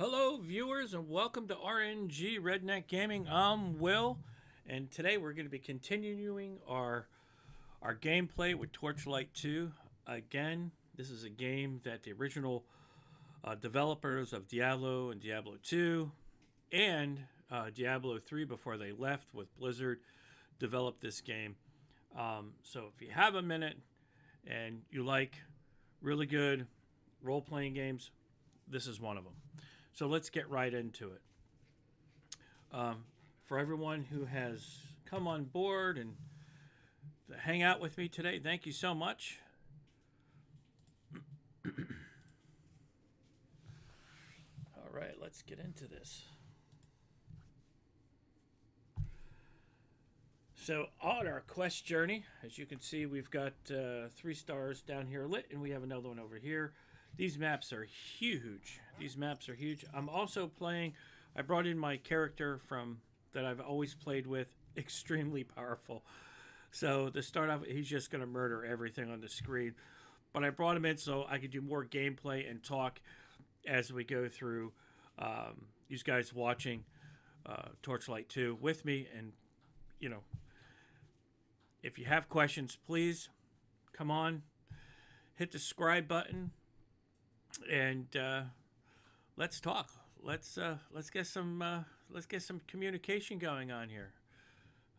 Hello, viewers, and welcome to RNG Redneck Gaming. I'm Will, and today we're going to be continuing our gameplay with Torchlight 2. Again, this is a game that the original developers of Diablo and Diablo 2 and Diablo 3, before they left with Blizzard, developed this game. So if you have a minute and you like really good role-playing games, this is one of them. So let's get right into it. For everyone who has come on board and to hang out with me today, thank you so much. All right, let's get into this. So on our quest journey, as you can see, we've got 3 stars down here lit, and we have another one over here. These maps are huge. I'm also playing, I brought in my character from that I've always played with, extremely powerful. So to start off, he's just going to murder everything on the screen. But I brought him in so I could do more gameplay and talk as we go through. You guys watching Torchlight 2 with me. And, you know, if you have questions, please come on, hit the subscribe button. And let's talk. Let's get some communication going on here.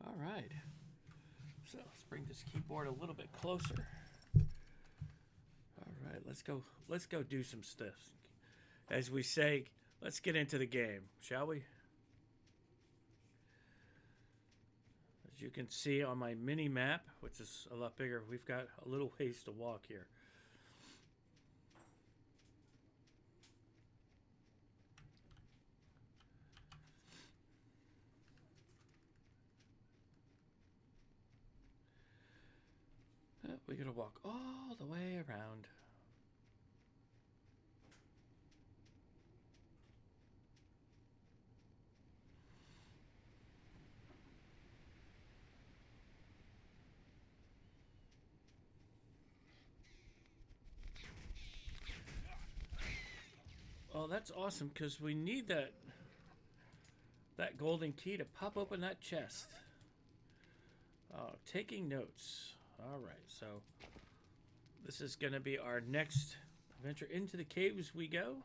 All right. So let's bring this keyboard a little bit closer. All right. Let's go do some stuff. As we say, let's get into the game, shall we? As you can see on my mini map, which is a lot bigger, we've got a little ways to walk here. We're going to walk all the way around. Oh, that's awesome, because we need that golden key to pop open that chest. Taking notes. All right, so this is going to be our next adventure. Into the caves we go.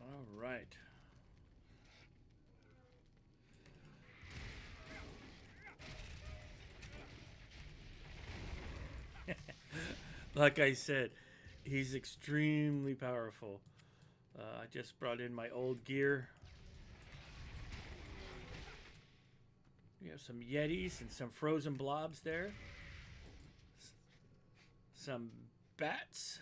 All right. Like I said, he's extremely powerful. I just brought in my old gear. We have some Yetis and some frozen blobs there. Some bats.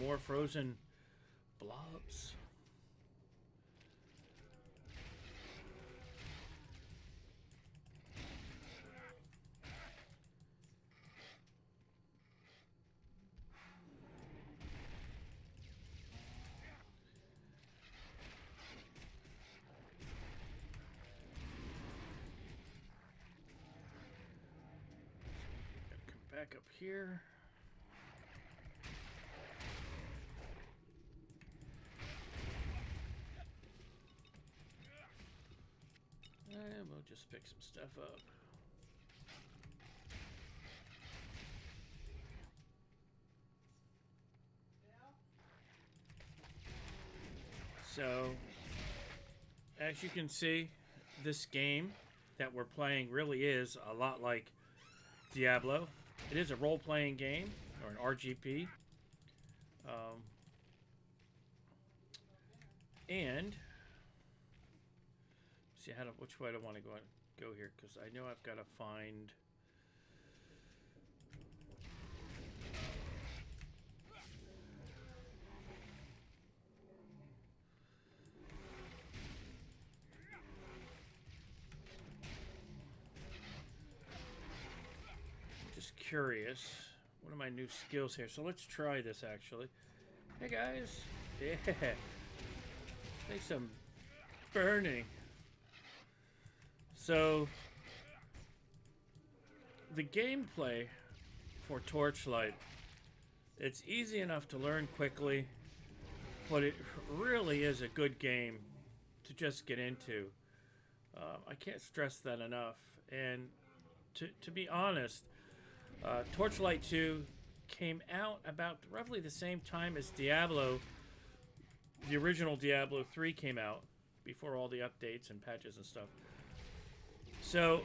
More frozen blobs. Come back up here. And we'll just pick some stuff up. So, as you can see, this game that we're playing really is a lot like Diablo. It is a role-playing game, or an RGP. And see which way I want to go here because I know I've got to find. Just curious. What are my new skills here? So let's try this actually. Hey guys. Yeah. Take some burning. So the gameplay for Torchlight, it's easy enough to learn quickly, but it really is a good game to just get into. I can't stress that enough. And to be honest, Torchlight 2 came out about roughly the same time as Diablo. The original Diablo 3 came out before all the updates and patches and stuff. So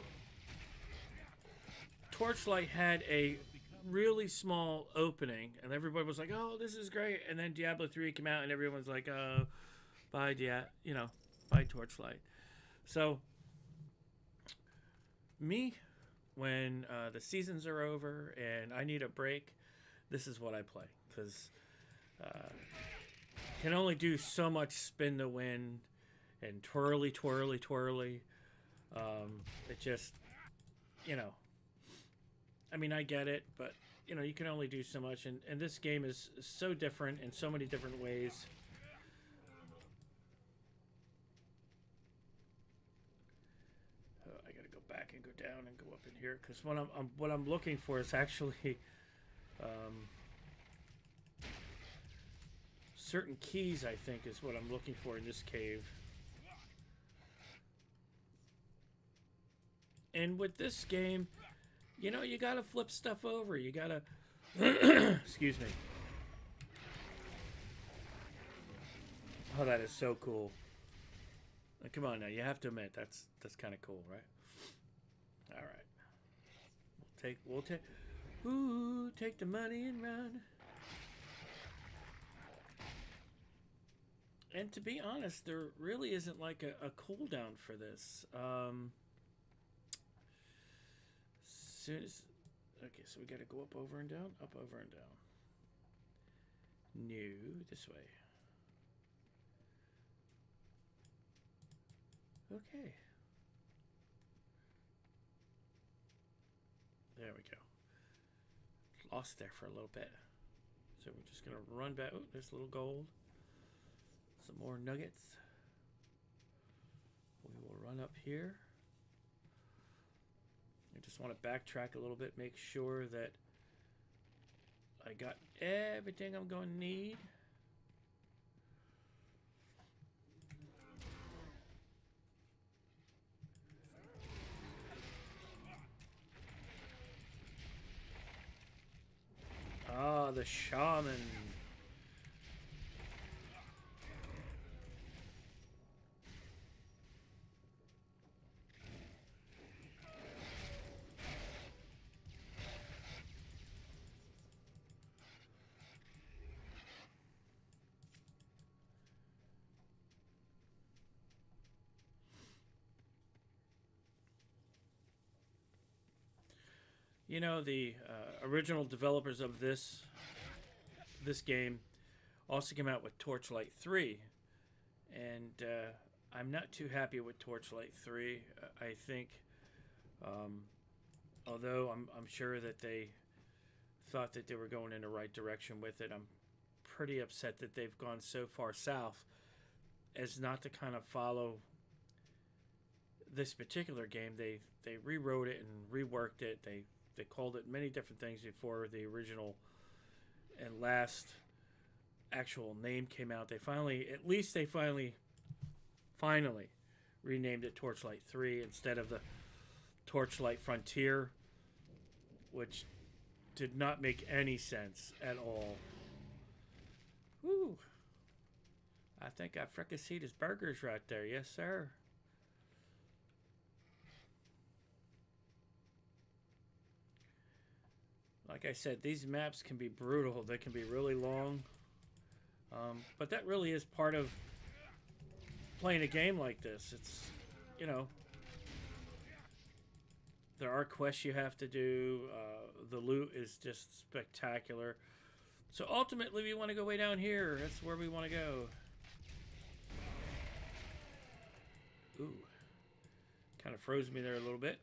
Torchlight had a really small opening, and everybody was like, "Oh, this is great." And then Diablo 3 came out, and everyone's like, "Oh, buy buy Torchlight." So me, when the seasons are over and I need a break, this is what I play, because can only do so much spin the wind and twirly, twirly, twirly. It just, I mean, I get it, but, you can only do so much. And this game is so different in so many different ways. I got to go back and go down and go up in here, because what I'm looking for is actually certain keys, I think, is what I'm looking for in this cave. And with this game, you gotta flip stuff over. You gotta excuse me. Oh, that is so cool. Come on now, you have to admit that's kind of cool, right? All right, we'll take the money and run. And to be honest, there really isn't like a cooldown for this. Okay, so we got to go up, over, and down, up, over, and down. No, this way. Okay. There we go. Lost there for a little bit. So we're just going to run back. Oh, there's a little gold. Some more nuggets. We will run up here. I just want to backtrack a little bit, make sure that I got everything I'm going to need. Ah, the shaman. The original developers of this game also came out with Torchlight 3, and I'm not too happy with Torchlight 3. I think, although I'm sure that they thought that they were going in the right direction with it, I'm pretty upset that they've gone so far south as not to kind of follow this particular game. They rewrote it and reworked it. They called it many different things before the original and last actual name came out. They finally renamed it Torchlight 3 instead of the Torchlight Frontier, which did not make any sense at all. Woo! I think I fricasseed his burgers right there. Yes, sir. Like I said, these maps can be brutal. They can be really long. But that really is part of playing a game like this. It's, There are quests you have to do. The loot is just spectacular. So ultimately, we want to go way down here. That's where we want to go. Ooh. Kind of froze me there a little bit.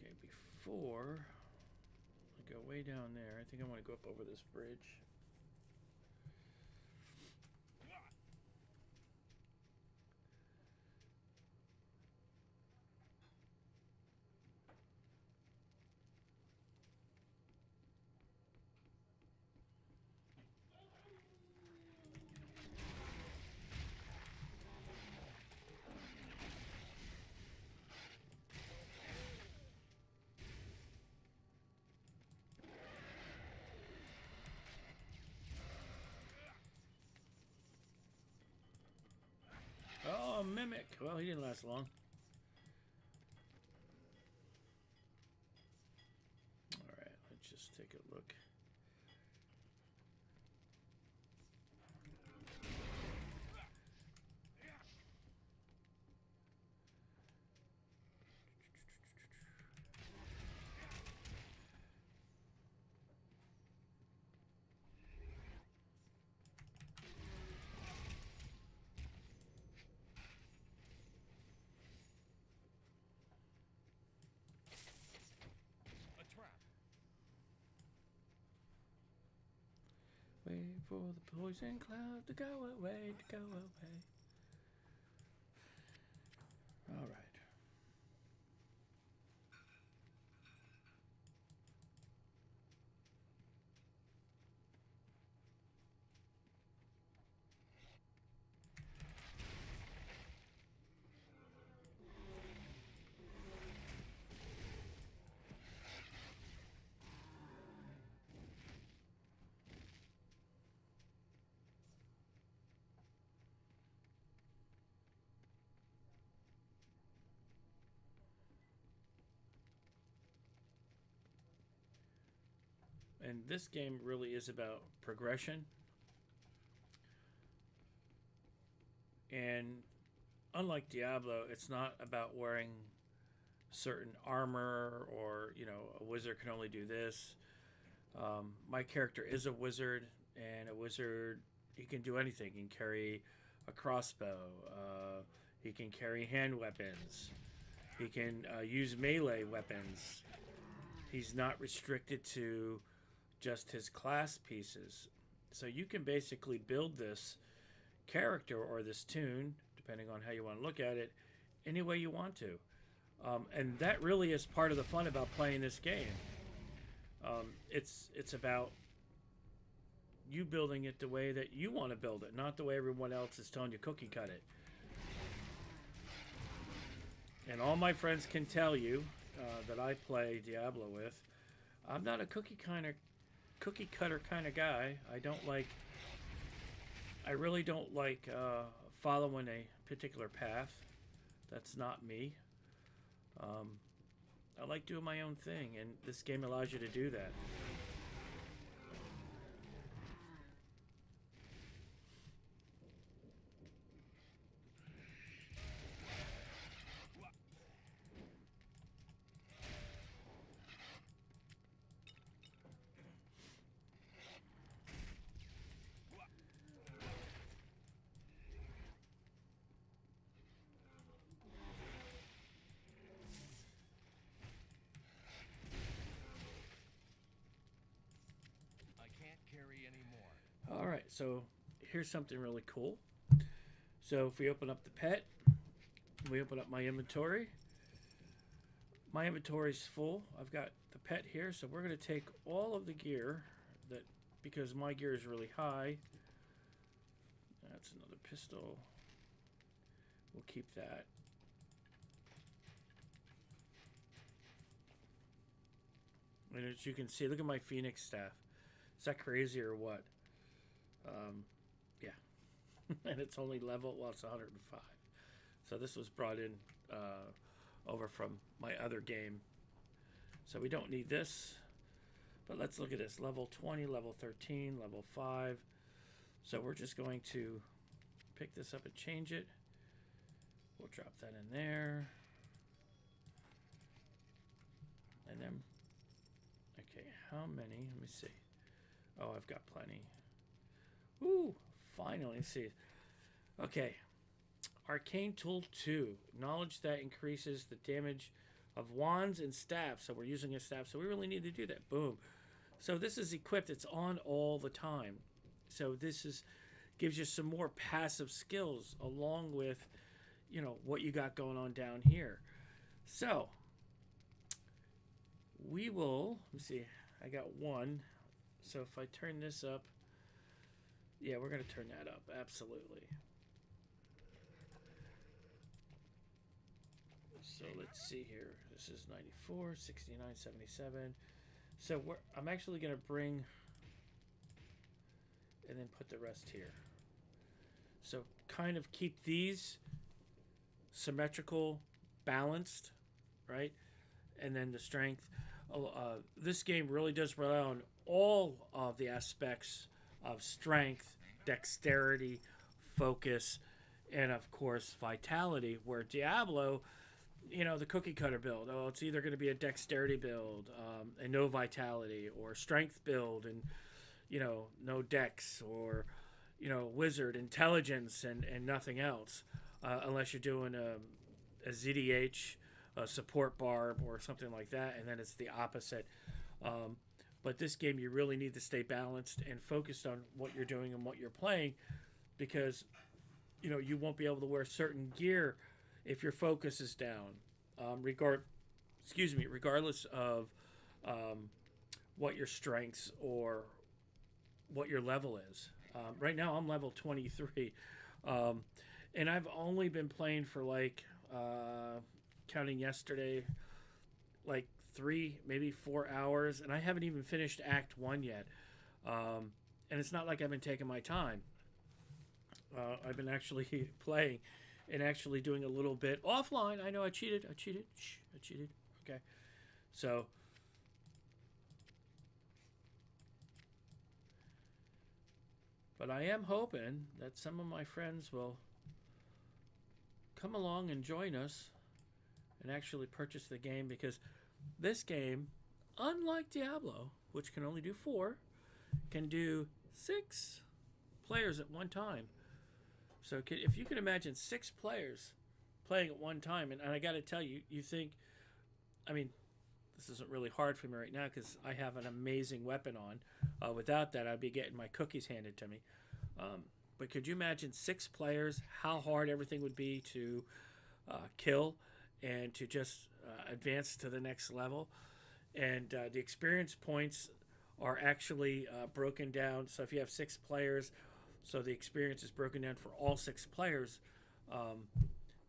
Okay, before I go way down there, I think I want to go up over this bridge. Oh, Mimic. Well, he didn't last long. All right, let's just take a look. Wait for the poison cloud to go away, to go away. All right. And this game really is about progression. And unlike Diablo, it's not about wearing certain armor or, you know, a wizard can only do this. My character is a wizard, and a wizard, he can do anything. He can carry a crossbow. He can carry hand weapons. He can use melee weapons. He's not restricted to just his class pieces. So you can basically build this character or this toon, depending on how you want to look at it, any way you want to. And that really is part of the fun about playing this game. It's about you building it the way that you want to build it, not the way everyone else is telling you cookie cut it. And all my friends can tell you that I play Diablo with, I'm not a cookie cutter kind of guy. I really don't like following a particular path. That's not me. I like doing my own thing, and this game allows you to do that. Alright, so here's something really cool. So if we open up the pet, we open up my inventory. My inventory's full. I've got the pet here, so we're going to take all of the gear, that because my gear is really high. That's another pistol. We'll keep that. And as you can see, look at my Phoenix staff. Is that crazy or what? Yeah. and it's only level, well, it's 105. So this was brought in over from my other game. So we don't need this. But let's look at this. Level 20, level 13, level 5. So we're just going to pick this up and change it. We'll drop that in there. And then, okay, how many? Let me see. Oh, I've got plenty. Ooh, finally, let's see. Okay, Arcane Tool 2. Knowledge that increases the damage of wands and staffs. So we're using a staff, so we really need to do that. Boom. So this is equipped. It's on all the time. So this is gives you some more passive skills along with, you know, what you got going on down here. So we will, let me see, I got one. So if I turn this up, yeah, we're going to turn that up. Absolutely. So let's see here. This is 94, 69, 77. So I'm actually going to bring and then put the rest here. So kind of keep these symmetrical, balanced, right? And then the strength. This game really does rely on all of the aspects of strength, dexterity, focus, and of course vitality, where Diablo, you know, the cookie cutter build, oh, it's either going to be a dexterity build and no vitality, or strength build and, you know, no dex, or, you know, wizard intelligence and nothing else, unless you're doing a ZDH, a support barb, or something like that, and then it's the opposite. But this game, you really need to stay balanced and focused on what you're doing and what you're playing, because, you know, you won't be able to wear certain gear if your focus is down. Regardless of what your strengths or what your level is. Right now, I'm level 23, and I've only been playing for like, counting yesterday, like 3, maybe 4 hours, and I haven't even finished Act 1 yet. And it's not like I've been taking my time. I've been actually playing and actually doing a little bit offline. I know I cheated. Shh, I cheated. Okay. So, but I am hoping that some of my friends will come along and join us and actually purchase the game, because this game, unlike Diablo, which can only do 4, can do 6 players at one time. So if you can imagine 6 players playing at one time, and I got to tell you, you think, I mean, this isn't really hard for me right now because I have an amazing weapon on. Without that, I'd be getting my cookies handed to me. But could you imagine 6 players, how hard everything would be to kill and to just advance to the next level? And the experience points are actually broken down. So if you have 6 players, so the experience is broken down for all 6 players.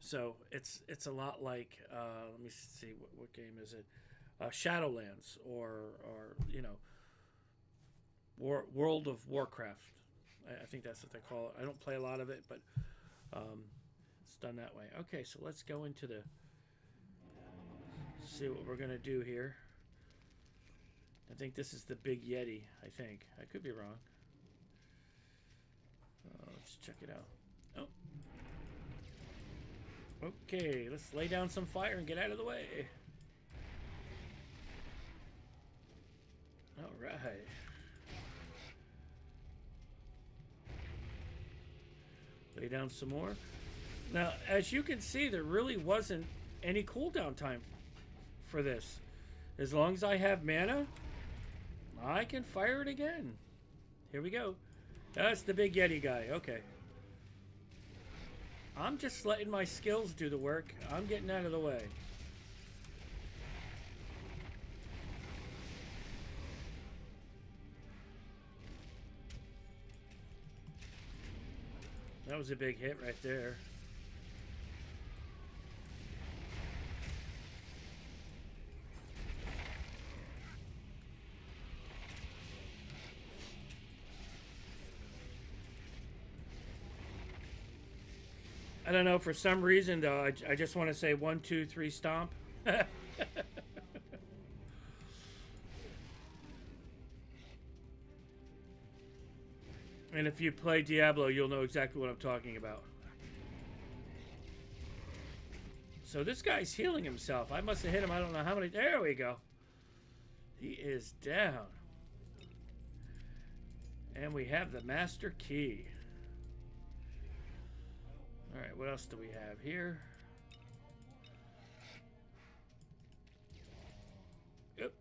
So it's a lot like, let me see, what game is it? Shadowlands, or you know, World of Warcraft. I think that's what they call it. I don't play a lot of it, but it's done that way. Okay, so let's go into see what we're gonna do here. I think this is the Big Yeti. I think I could be wrong. Let's check it out. Oh, okay. Let's lay down some fire and get out of the way. All right. Lay down some more. Now, as you can see, there really wasn't any cooldown time for this. As long as I have mana, I can fire it again. Here we go. That's the Big Yeti guy. Okay. I'm just letting my skills do the work. I'm getting out of the way. That was a big hit right there. I don't know, for some reason though, I just want to say 1, 2, 3, stomp. And if you play Diablo, you'll know exactly what I'm talking about. So this guy's healing himself. I must have hit him, I don't know how many. There we go. He is down. And we have the master key. Alright, what else do we have here? Yep.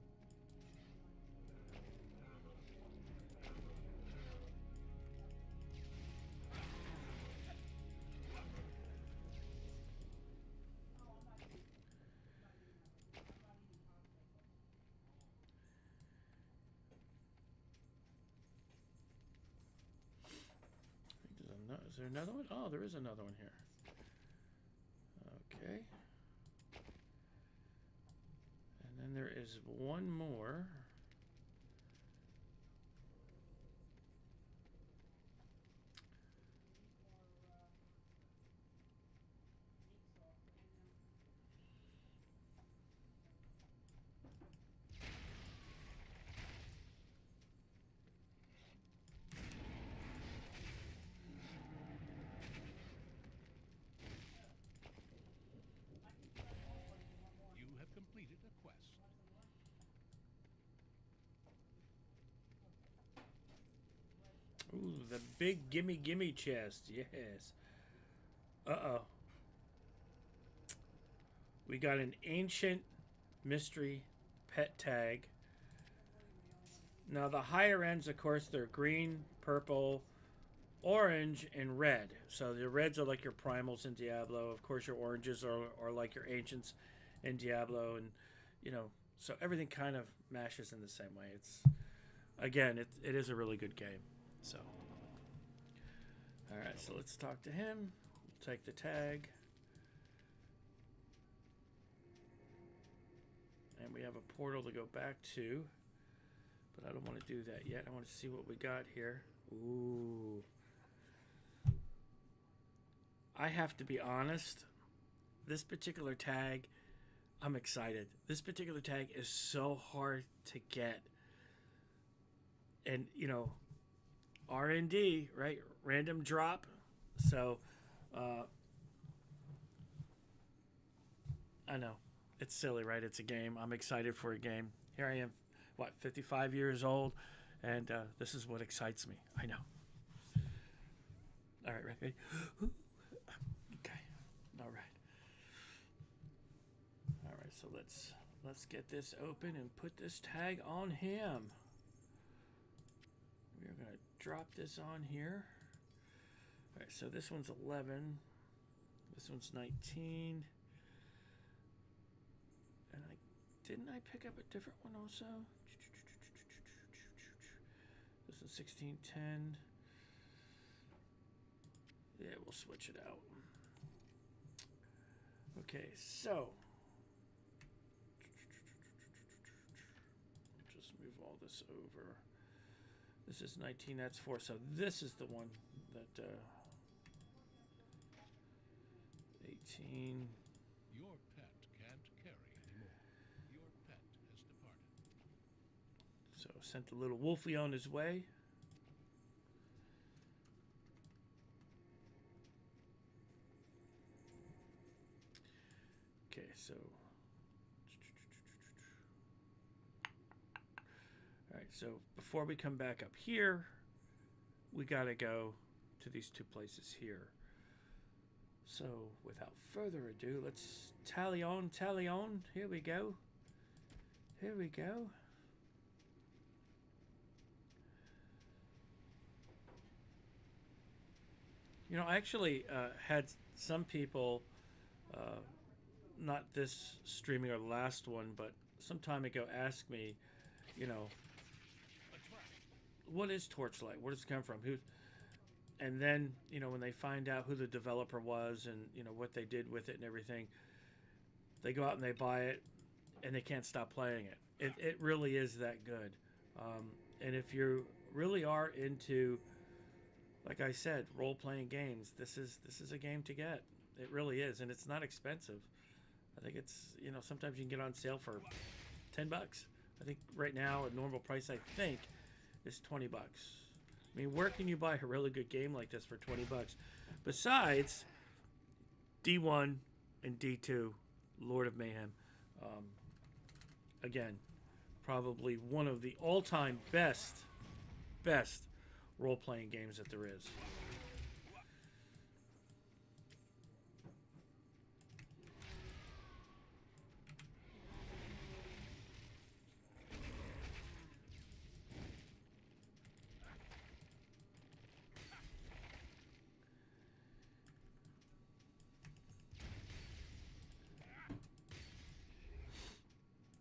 Is there another one? Oh, there is another one here. Okay. And then there is one more. Ooh, the big gimme chest. Yes. Uh-oh. We got an ancient mystery pet tag. Now the higher ends, of course, they're green, purple, orange, and red. So the reds are like your primals in Diablo. Of course, your oranges are like your ancients in Diablo. And, you know, so everything kind of mashes in the same way. It's, again, it is a really good game. So, all right, so let's talk to him. Take the tag. And we have a portal to go back to. But I don't want to do that yet. I want to see what we got here. Ooh. I have to be honest. This particular tag, I'm excited. This particular tag is so hard to get. And, you know, RND, right? Random drop. So, I know. It's silly, right? It's a game. I'm excited for a game. Here I am, what, 55 years old, and this is what excites me. I know. All right, ready? Okay. All right. All right, so let's get this open and put this tag on him. We're going to drop this on here. All right, so this one's 11. This one's 19. And didn't I pick up a different one also? This is 1610. Yeah, we'll switch it out. Okay, so just move all this over. This is 19, that's 4. So this is the one that 18. Your pet can't carry anymore. Your pet has departed. So sent the little wolfie on his way. Okay, so all right, so before we come back up here, we got to go to these two places here. So without further ado, let's tally on. Here we go. Here we go. You know, I actually had some people, not this streaming or the last one, but some time ago ask me, you know, what is Torchlight? Where does it come from? Who? And then, you know, when they find out who the developer was and, you know, what they did with it and everything, they go out and they buy it and they can't stop playing it. It really is that good. And if you really are into, like I said, role-playing games, this is a game to get. It really is, and it's not expensive. I think it's, you know, sometimes you can get on sale for $10. I think right now a normal price, I think, is $20. I mean, where can you buy a really good game like this for $20? Besides D1 and D2, Lord of Mayhem. Again, probably one of the all-time best role-playing games that there is.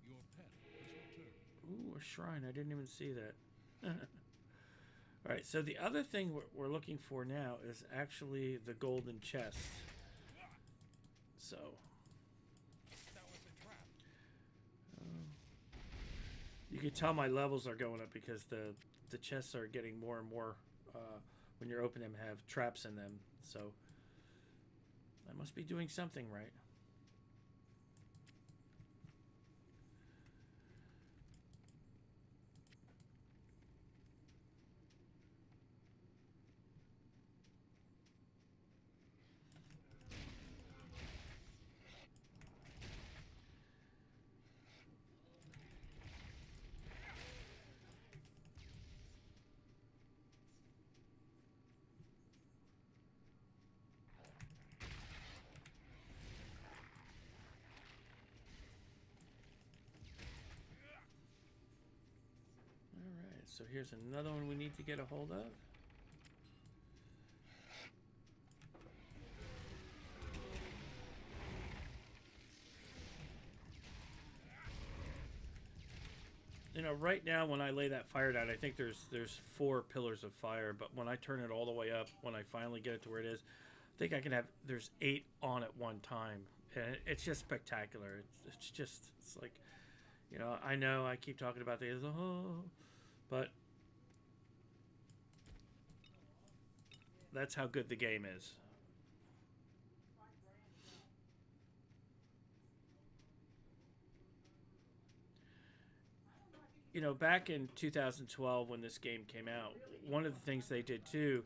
Your pet has returned. Ooh, a shrine. I didn't even see that. All right, so the other thing we're looking for now is actually the golden chest. So, That was a trap. you can tell my levels are going up because the chests are getting more and more, when you're opening them, have traps in them. So, I must be doing something right. Alright, so here's another one we need to get a hold of. You know, right now when I lay that fire down, I think there's 4 pillars of fire, but when I turn it all the way up, when I finally get it to where it is, I think I can have, there's 8 on at one time. And it's just spectacular. It's like, you know I keep talking about these, but that's how good the game is. You know, back in 2012 when this game came out, one of the things they did too,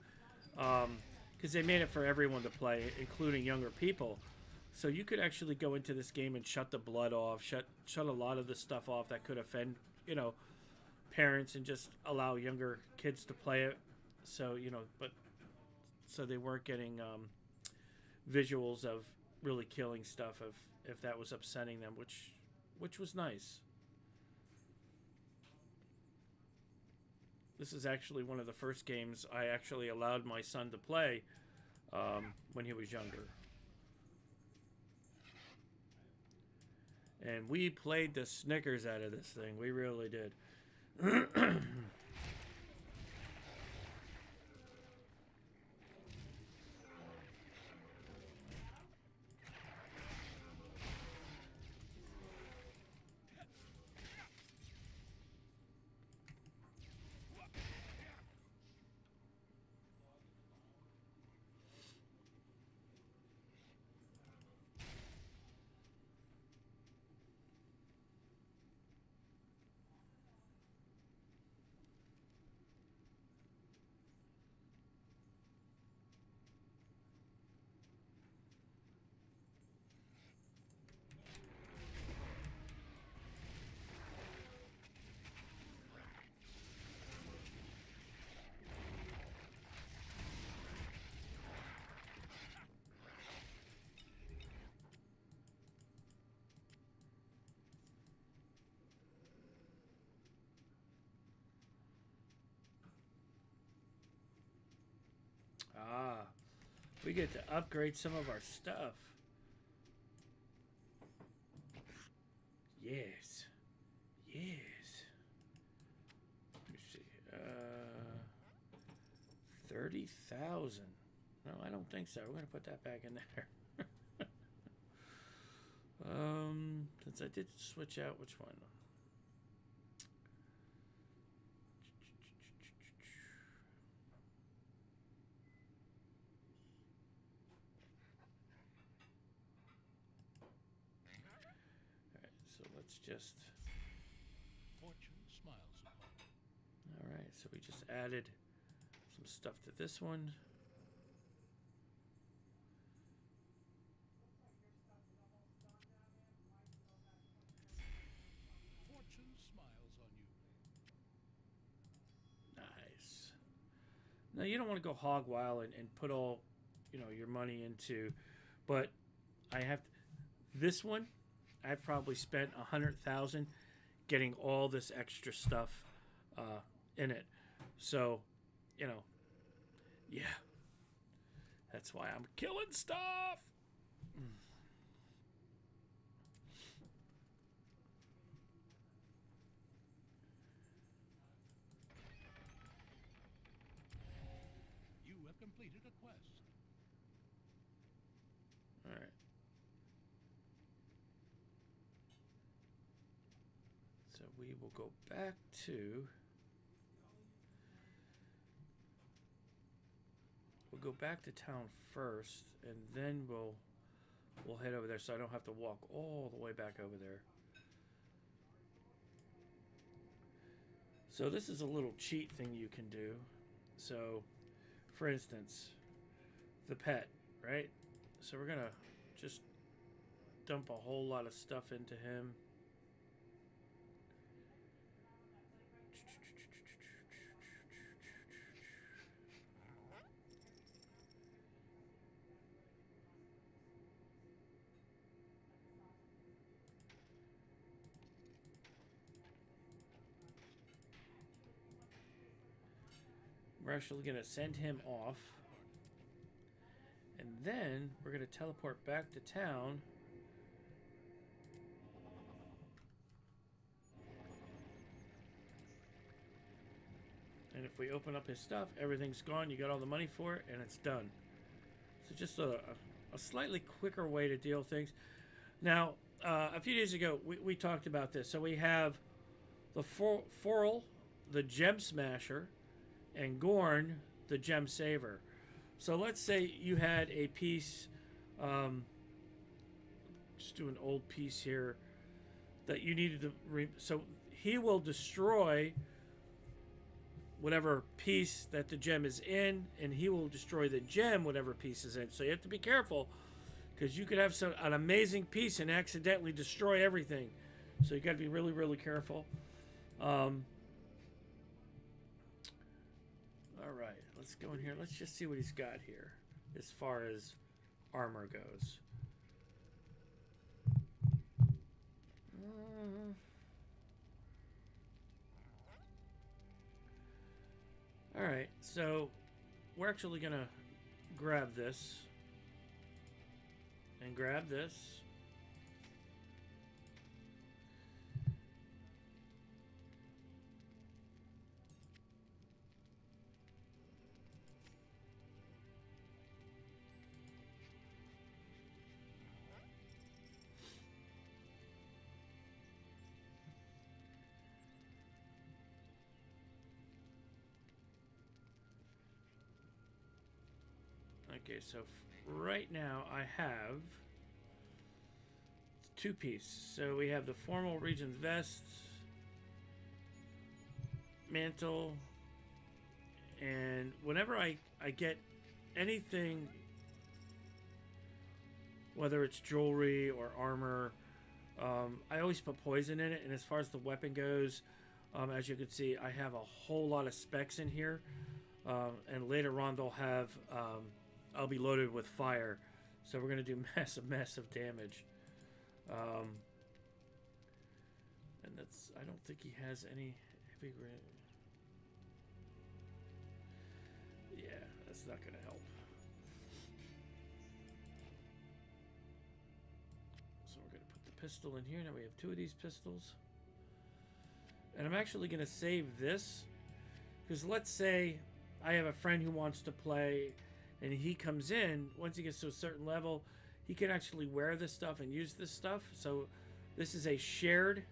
because they made it for everyone to play, including younger people, so you could actually go into this game and shut the blood off, shut a lot of the stuff off that could offend, you know, parents, and just allow younger kids to play it. So, you know, but so they weren't getting visuals of really killing stuff if that was upsetting them, which was nice. This is actually one of the first games I actually allowed my son to play when he was younger. And we played the Snickers out of this thing. We really did. Ah, we get to upgrade some of our stuff. Yes. Yes. Let me see. 30,000. No, I don't think so. We're going to put that back in there. Since I did switch out, which one? let's just... Fortune smiles upon you. Alright, so we just added some stuff to this one. Fortune smiles on you. Nice. Now, you don't want to go hog wild and put all, you know, your money into... But I have... This one, I've probably spent 100,000 getting all this extra stuff in it. So, you know, yeah. That's why I'm killing stuff. You have completed a quest. All right. So we will go back to... We'll go back to town first, and then we'll head over there, so I don't have to walk all the way back over there. So this is a little cheat thing you can do. So, for instance, the pet, right? So we're gonna just dump a whole lot of stuff into him. We're actually going to send him off. And then we're going to teleport back to town. And if we open up his stuff, everything's gone. You got all the money for it, and it's done. So just a slightly quicker way to deal with things. Now, a few days ago, we talked about this. So we have the Forl, the Gem Smasher, and Gorn, the Gem Saver. So let's say you had a piece, just do an old piece here, that you needed to, so he will destroy whatever piece that the gem is in, and he will destroy the gem, whatever piece is in. So you have to be careful, because you could have an amazing piece and accidentally destroy everything. So you got to be really, really careful. Alright, let's go in here. Let's just see what he's got here as far as armor goes. Alright, so we're actually going to grab this and grab this. Okay, so right now I have two pieces. So we have the Formal Region's Vest, Mantle, and whenever I get anything, whether it's jewelry or armor, I always put poison in it. And as far as the weapon goes, as you can see, I have a whole lot of specs in here. And later on they'll have... I'll be loaded with fire, so we're going to do massive damage. And that's... I don't think he has any heavy... Yeah, that's not going to help. So we're going to put the pistol in here. Now we have two of these pistols. And I'm actually going to save this, because let's say I have a friend who wants to play... And he comes in, once he gets to a certain level, he can actually wear this stuff and use this stuff. So this is a shared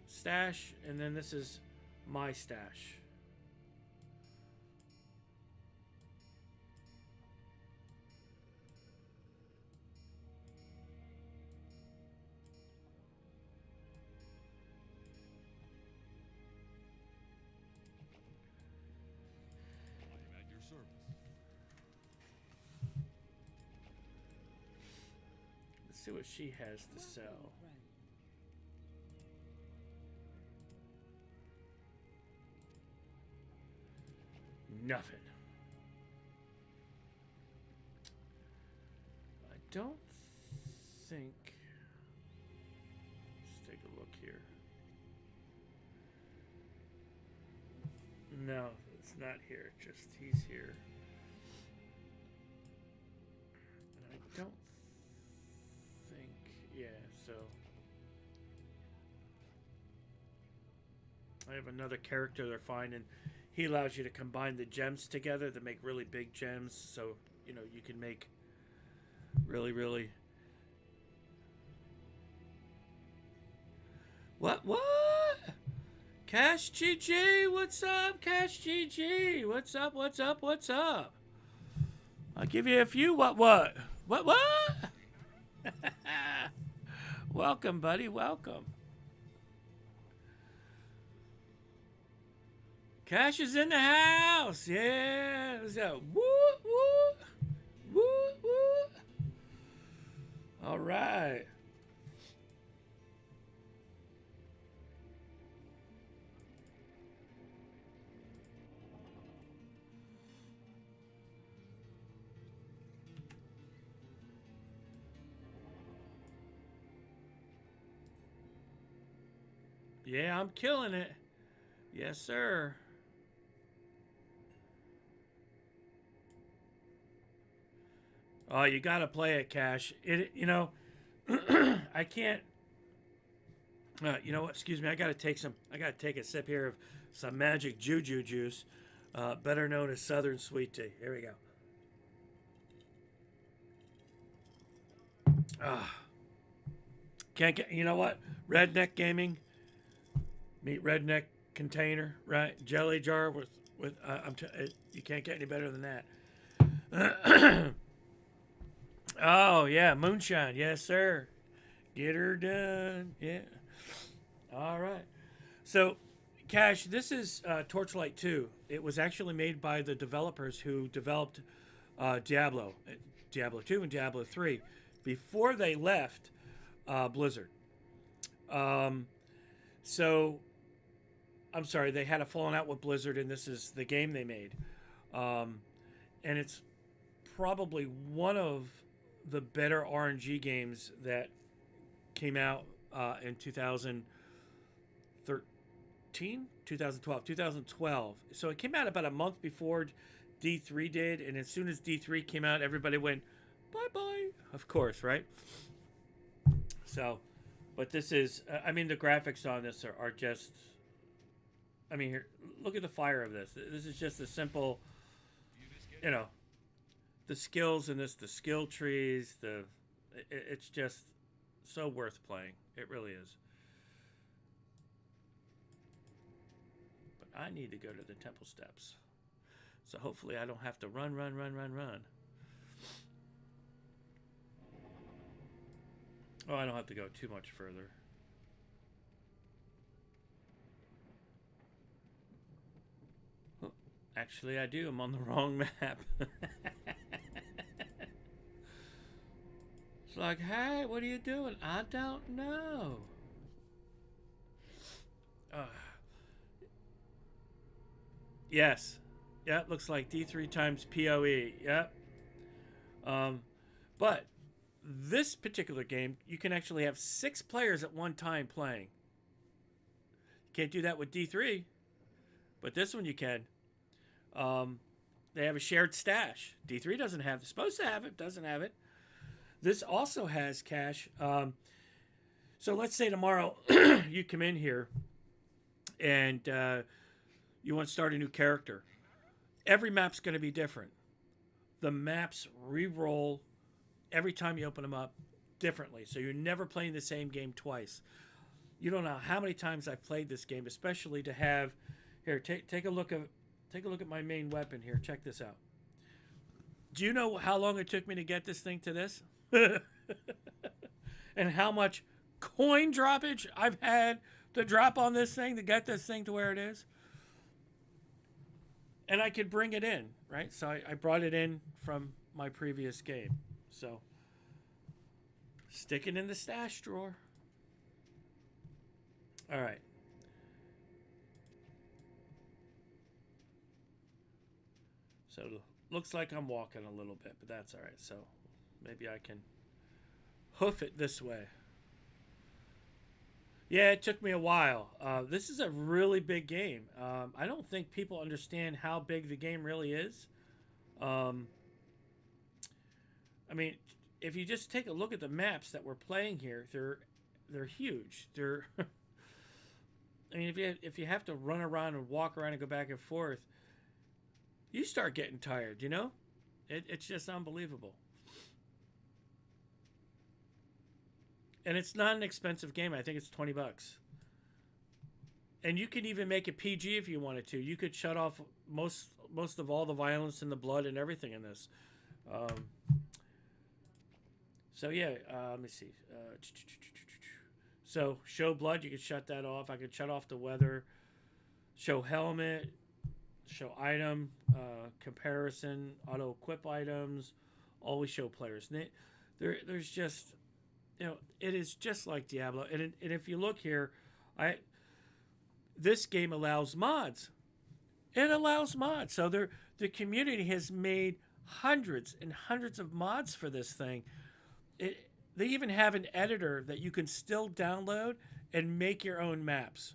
stash, and then this is my stash. see what she has to sell. Nothing. I don't think. Let's take a look here. No, it's not here. Just he's here. And I don't think. Yeah, so. I have another character they're finding. He allows you to combine the gems together to make really big gems. So, you know, you can make really, really... What? Cash GG, what's up, Cash GG? What's up, what's up, what's up? I'll give you a few what? Welcome, buddy, welcome. Cash is in the house. Yeah. So, woo. All right. Yeah, I'm killing it. Yes, sir. Oh, you gotta play it, Cash. You know, I can't. You know what? Excuse me. I gotta take a sip here of some magic juju juice, better known as Southern Sweet Tea. Here we go. Can't get. You know what? Redneck Gaming. Meet Redneck Container, right? Jelly jar with. You can't get any better than that. Oh, yeah, moonshine. Yes, sir. Get her done. Yeah. All right. So, Cash, this is Torchlight 2. It was actually made by the developers who developed Diablo 2 and Diablo 3 before they left Blizzard. So, I'm sorry, they had a falling out with Blizzard, and this is the game they made. And it's probably one of the better RNG games that came out in 2012. So it came out about a month before D3 did, and as soon as D3 came out, everybody went bye-bye, of course, right? So, but this is, I mean, the graphics on this are just, I mean, here, look at the fire of this. This is just a simple, you know, the skills in this, the skill trees, it's just so worth playing. It really is. But I need to go to the temple steps. So hopefully I don't have to run. Oh, I don't have to go too much further. Oh, actually, I do. I'm on the wrong map. It's like, hey, what are you doing? I don't know. Yes. Yep, looks like D3 times PoE. Yep. But this particular game, you can actually have 6 players at one time playing. You can't do that with D3, but this one you can. They have a shared stash. D3 doesn't have. It's supposed to have it. Doesn't have it. This also has Cash. So let's say tomorrow you come in here and you want to start a new character. Every map's going to be different. The maps re-roll every time you open them up differently. So you're never playing the same game twice. You don't know how many times I've played this game, especially to have here. Take a look at my main weapon here. Check this out. Do you know how long it took me to get this thing to this? And how much coin droppage I've had to drop on this thing to get this thing to where it is? And I could bring it in, right? So I brought it in from my previous game. So Sticking in the stash drawer. All right. So looks like I'm walking a little bit, but that's all right. So maybe I can hoof it this way. Yeah, it took me a while. This is a really big game. I don't think people understand how big the game really is. I mean, if you just take a look at the maps that we're playing here, they're huge. They're I mean, if you have to run around and walk around and go back and forth, you start getting tired, you know? It's just unbelievable. And it's not an expensive game. I think it's $20. And you can even make it PG if you wanted to. You could shut off most of all the violence and the blood and everything in this. So yeah, let me see. So show blood, you could shut that off. I could shut off the weather. Show helmet. Show item. Comparison. Auto equip items. Always show players. There's just, you know, it is just like Diablo. And if you look here, this game allows mods. It allows mods. So the community has made hundreds and hundreds of mods for this thing. They even have an editor that you can still download and make your own maps.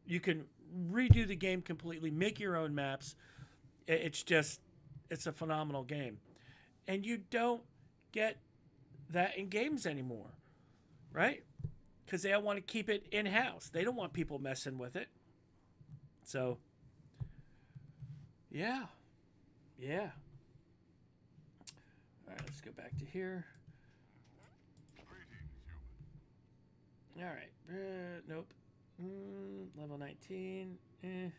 You can redo the game completely, make your own maps. It's a phenomenal game. And you don't get that in games anymore, right? Because they all want to keep it in-house. They don't want people messing with it. So, yeah. Yeah. All right, let's go back to here. All right. Nope. Level 19. Yeah,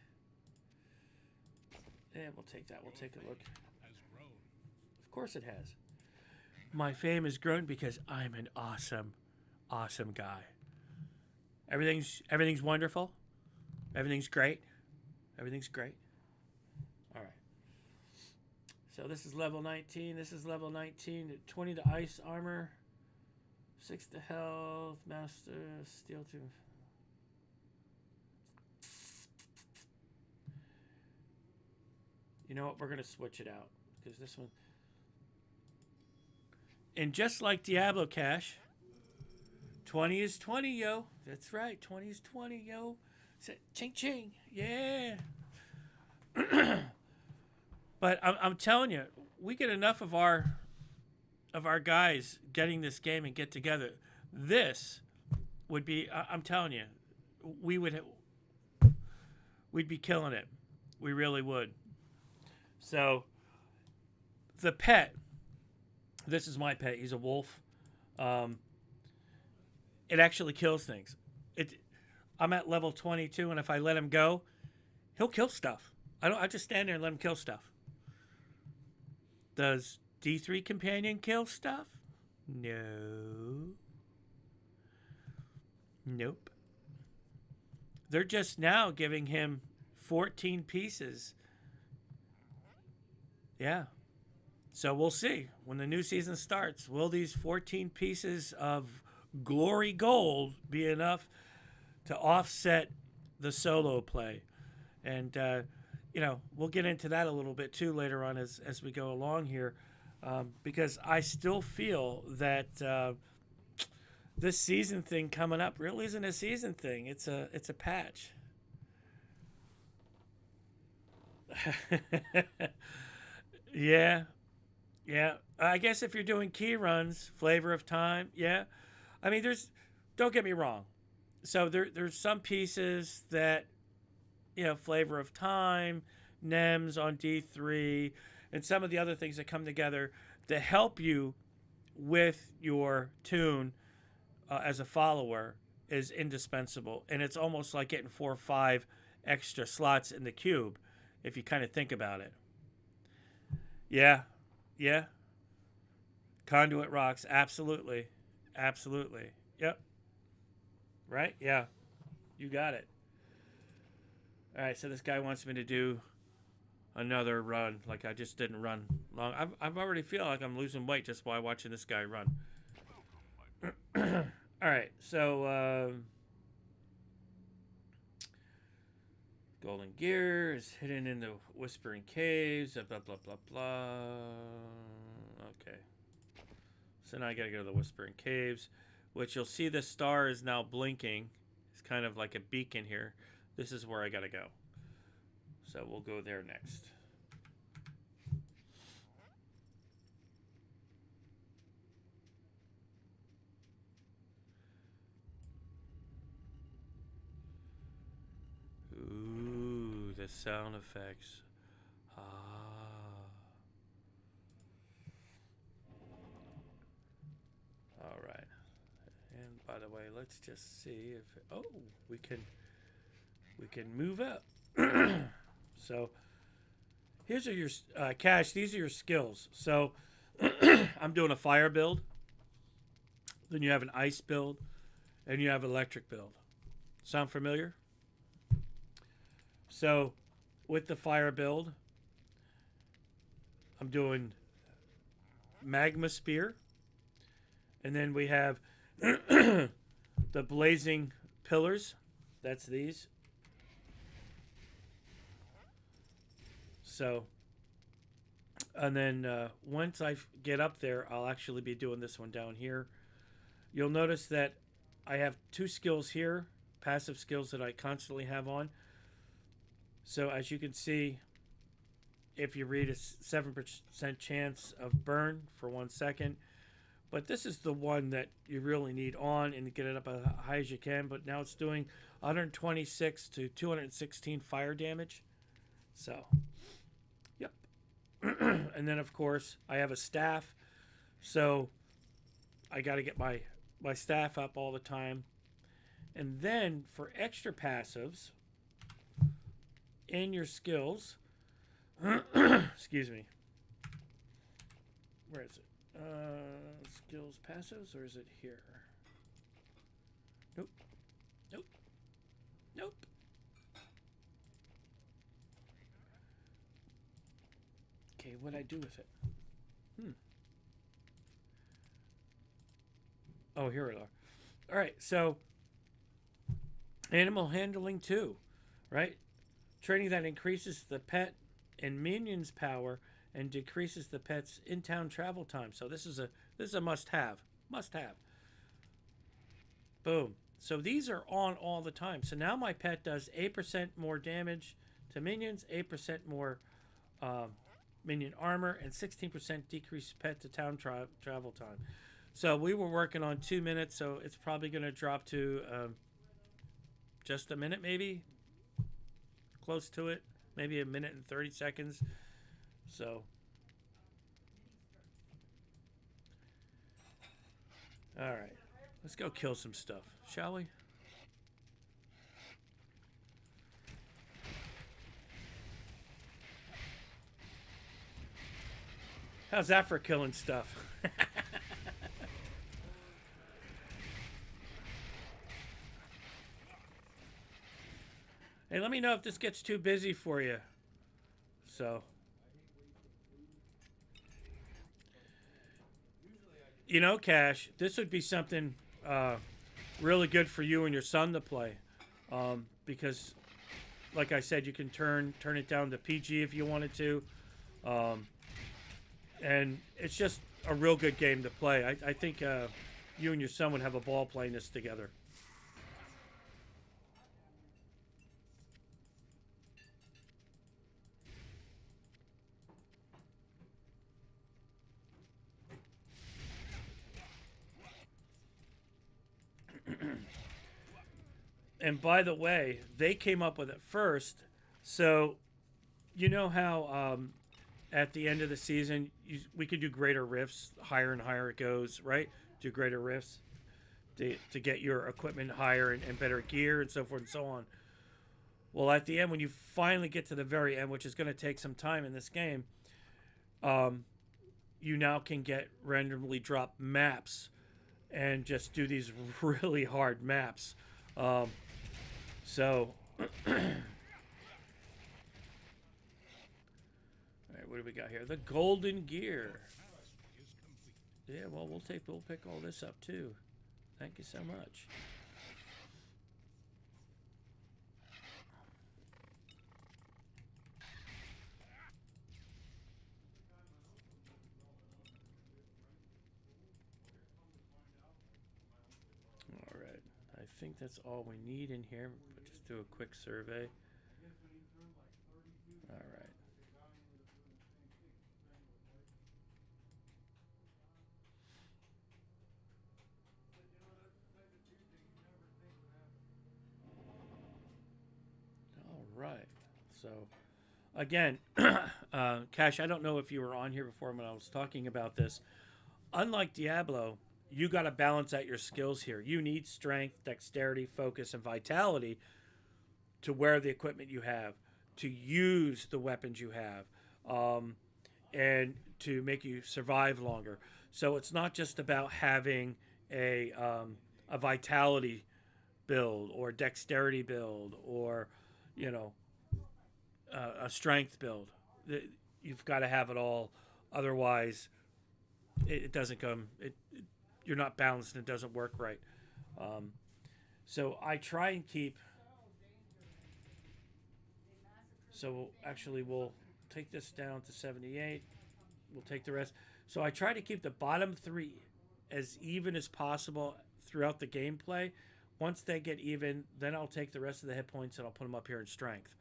we'll take that. We'll take a look. Of course it has. My fame has grown because I'm an awesome, awesome guy. Everything's wonderful. Everything's great. Everything's great. All right. So this is level 19. This is level 19. 20 to ice armor. 6 to health. Master steel to. You know what? We're going to switch it out because this one. And just like Diablo Cash, 20 is 20, yo. That's right. 20 is 20, yo. Ching ching. Yeah. But I'm telling you, we get enough of our guys getting this game and get together. This would be, I'm telling you, we'd be killing it. We really would. So, the pet. This is my pet. He's a wolf. It actually kills things. I'm at level 22, and if I let him go, he'll kill stuff. I just stand there and let him kill stuff. Does D3 Companion kill stuff? No. Nope. They're just now giving him 14 pieces. Yeah. So we'll see. When the new season starts, will these 14 pieces of glory gold be enough to offset the solo play? And, we'll get into that a little bit too later on as we go along here. Because I still feel that this season thing coming up really isn't a season thing. It's a patch. Yeah. I guess if you're doing key runs, flavor of time, yeah. I mean, don't get me wrong. So there's some pieces that, flavor of time, NEMS on D3, and some of the other things that come together to help you with your tune as a follower is indispensable. And it's almost like getting 4 or 5 extra slots in the cube, if you kind of think about it. Yeah. Conduit rocks, absolutely. Yep. Right? Yeah. You got it. All right, so this guy wants me to do another run. Like I just didn't run long. I've already feel like I'm losing weight just by watching this guy run. So, golden gear is hidden in the whispering caves. Blah, blah, blah, blah. Okay. So now I gotta go to the whispering caves, which you'll see the star is now blinking. It's kind of like a beacon here. This is where I gotta go. So we'll go there next. Ooh, the sound effects. Ah. All right. And by the way, let's just see if we can move up. So here's your Cash. These are your skills. So I'm doing a fire build. Then you have an ice build, and you have electric build. Sound familiar? So with the fire build, I'm doing magma spear, and then we have the blazing pillars. That's these. So, and then once I get up there, I'll actually be doing this one down here. You'll notice that I have 2 skills here, passive skills that I constantly have on. So as you can see, if you read, a 7% chance of burn for 1 second. But this is the one that you really need on and to get it up as high as you can. But now it's doing 126 to 216 fire damage. So, yep. And then, of course, I have a staff. So I got to get my staff up all the time. And then for extra passives in your skills, excuse me, where is it? Skills passives, or is it here? Nope. Nope. Nope. Okay, what'd I do with it? Oh, here it are. All right, so animal handling 2, right? Training that increases the pet and minions power and decreases the pet's in-town travel time. So this is a must-have. Must-have. Boom. So these are on all the time. So now my pet does 8% more damage to minions, 8% more minion armor, and 16% decreased pet to town travel time. So we were working on 2 minutes, so it's probably going to drop to just a minute, maybe. Close to it. Maybe a minute and 30 seconds. So, all right, let's go kill some stuff, shall we? How's that for killing stuff? Hey, let me know if this gets too busy for you. So, you know, Cash, this would be something really good for you and your son to play, because, like I said, you can turn it down to PG if you wanted to, and it's just a real good game to play. I think you and your son would have a ball playing this together. And by the way, they came up with it first. So, you know how at the end of the season, we could do greater rifts, higher and higher it goes, right? Do greater rifts to get your equipment higher and better gear and so forth and so on. Well, at the end, when you finally get to the very end, which is going to take some time in this game, you now can get randomly dropped maps and just do these really hard maps. So, all right, what do we got here? The golden gear. Yeah, well, we'll pick all this up too. Thank you so much. All right. I think that's all we need in here. But just do a quick survey. All right. All right. So, again, Cash, I don't know if you were on here before when I was talking about this. Unlike Diablo, you got to balance out your skills here. You need strength, dexterity, focus, and vitality to wear the equipment you have, to use the weapons you have, and to make you survive longer. So it's not just about having a vitality build or dexterity build or, you know, a strength build. You've got to have it all. Otherwise, it doesn't come. You're not balanced and it doesn't work right. So I try and keep. So actually, we'll take this down to 78. We'll take the rest. So I try to keep the bottom three as even as possible throughout the gameplay. Once they get even, then I'll take the rest of the hit points and I'll put them up here in strength.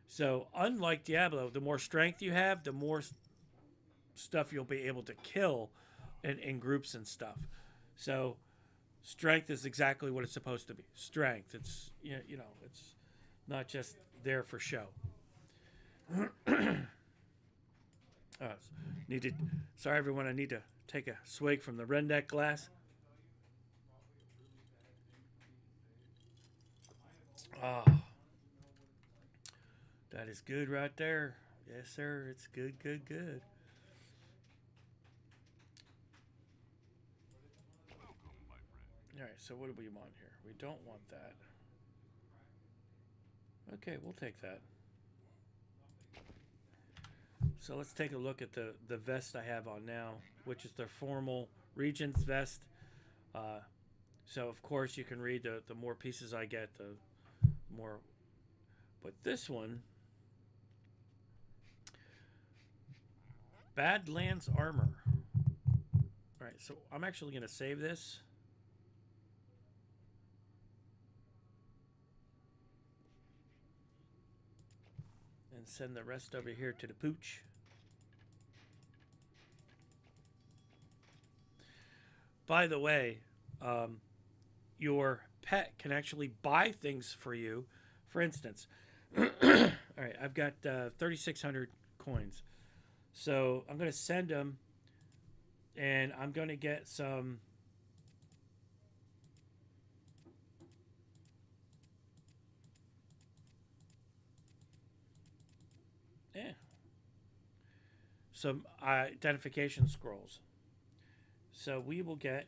So unlike Diablo, the more strength you have, the more stuff you'll be able to kill in groups and stuff. So strength is exactly what it's supposed to be. Strength. It's it's not just there for show. Sorry everyone, I need to take a swig from the Redneck glass. Ah, that is good right there. Yes, sir. It's good, good, good. All right, so what do we want here? We don't want that. Okay, we'll take that. So let's take a look at the vest I have on now, which is the formal Regent's vest. So of course you can read the more pieces I get, the more. But this one, Badlands Armor. All right, so I'm actually going to save this. And send the rest over here to the pooch. By the way, your pet can actually buy things for you. For instance, all right, I've got 3,600 coins. So I'm going to send them, and I'm going to get some. Some identification scrolls. So we will get.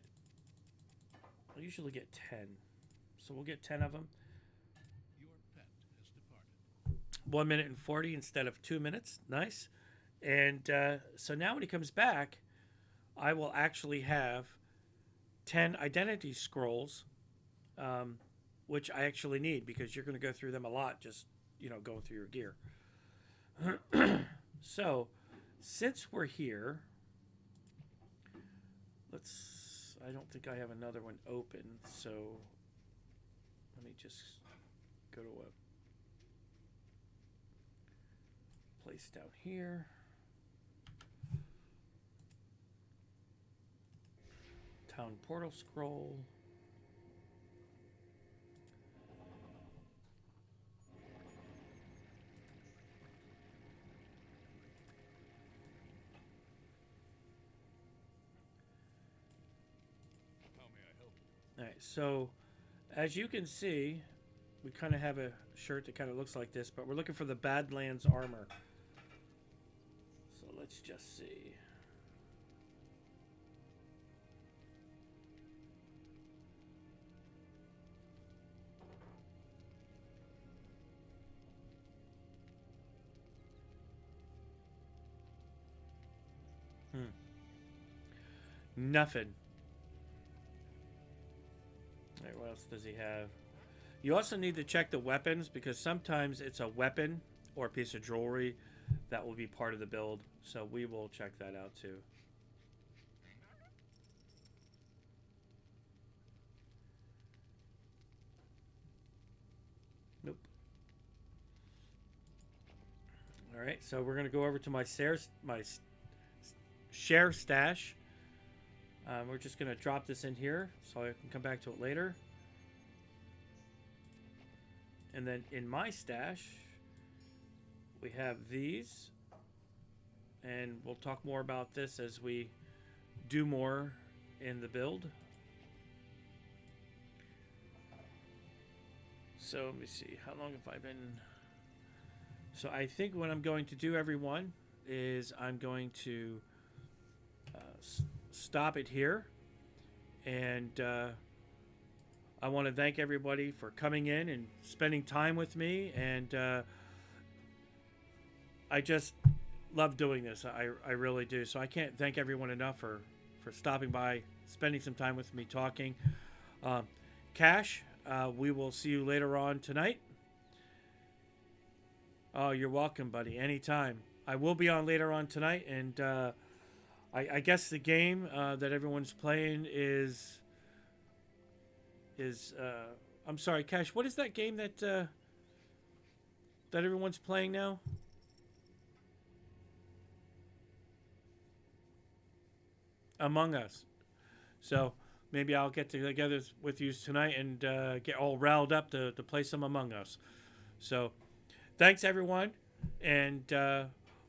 I usually get 10. So we'll get 10 of them. Your pet has departed. 1 minute and 40 instead of 2 minutes. Nice. And so now when he comes back, I will actually have 10 identity scrolls, which I actually need because you're going to go through them a lot just, going through your gear. So, since we're here, I don't think I have another one open, so let me just go to a place down here. Town portal scroll. How may I help you? All right, so as you can see, we kind of have a shirt that kind of looks like this, but we're looking for the Badlands armor. So let's just see. Nothing. All right, what else does he have? You also need to check the weapons because sometimes it's a weapon or a piece of jewelry that will be part of the build. So we will check that out too. Nope. All right, so we're going to go over to my share stash. We're just going to drop this in here so I can come back to it later. And then in my stash, we have these. And we'll talk more about this as we do more in the build. So let me see. How long have I been? So I think what I'm going to do, everyone, is I'm going to stop it here. And I want to thank everybody for coming in and spending time with me. And I just love doing this. I really do. So I can't thank everyone enough for stopping by, spending some time with me talking. Cash, we will see you later on tonight. Oh, you're welcome, buddy. Anytime. I will be on later on tonight. And I guess the game that everyone's playing is I'm sorry, Cash. What is that game that that everyone's playing now? Among Us. So maybe I'll get together with you tonight and get all riled up to play some Among Us. So thanks, everyone, and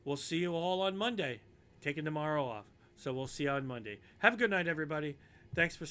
we'll see you all on Monday. Taking tomorrow off, so we'll see you on Monday. Have a good night, everybody. Thanks for